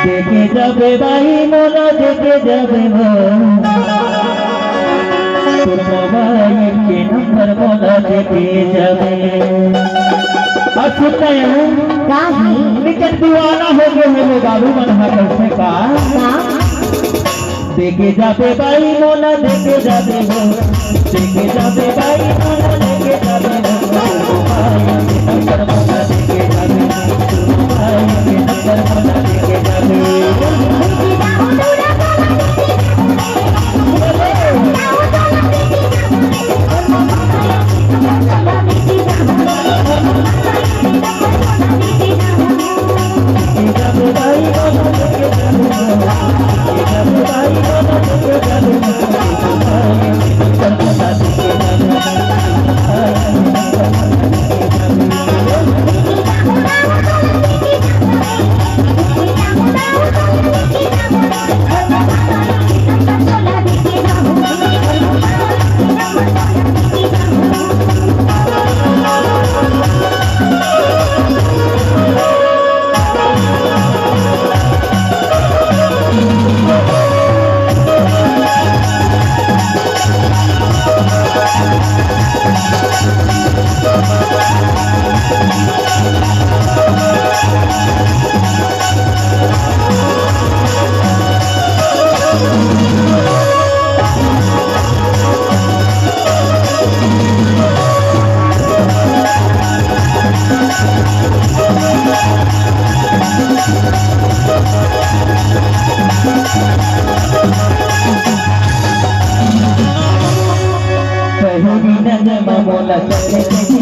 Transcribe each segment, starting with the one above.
देखे जाबे भाई मोना देखे जाबे तो मोबाइल के नंबर मोना देखे जाबे। आज सुनते हैं लेकिन दीवाना हो गए हैं वो बाबू मनहा कैसे का देखे जाबे भाई मोना देखे जाबे हो देखे जाबे भाई मोना देखे जाबे हो मोबाइल के नंबर मोना देखे जाबे मोबाइल के नंबर मोना देखे जाबे। मोला करे दीवाना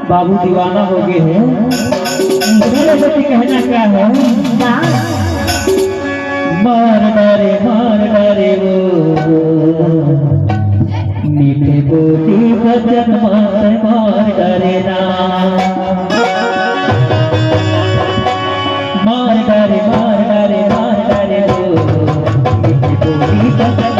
बाबू दीवाना हो गए हैं। मेरे बेटी कहना क्या है मार डारे वो मीठे बोली बचन मार डारे ना मार डारे वो मीठे बोली बचन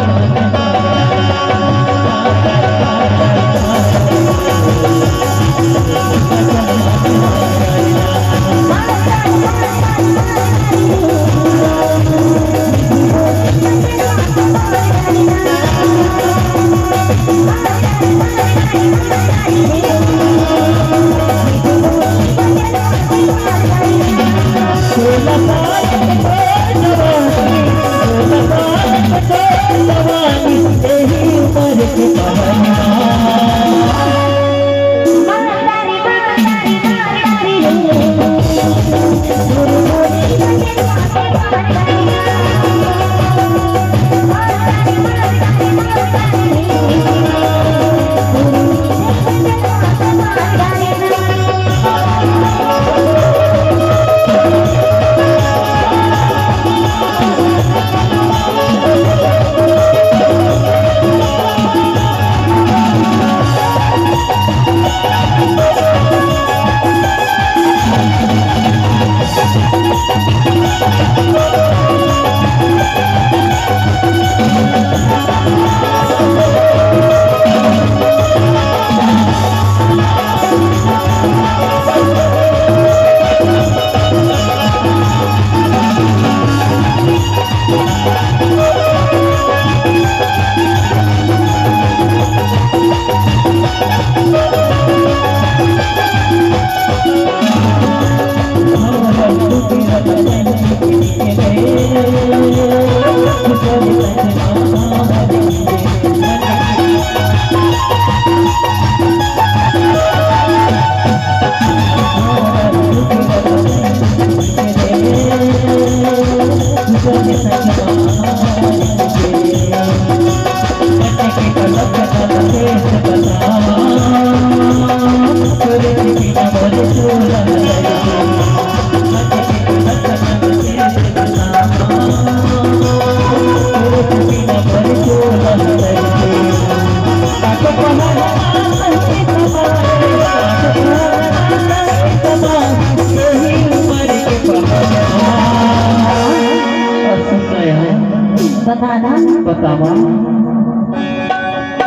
बताना बतावा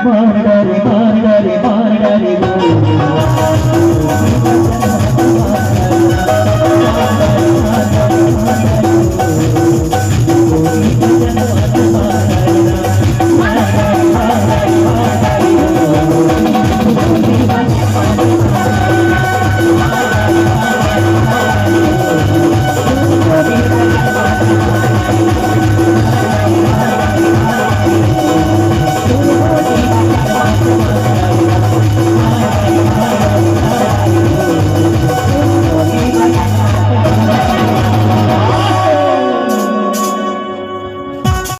मार डारे वो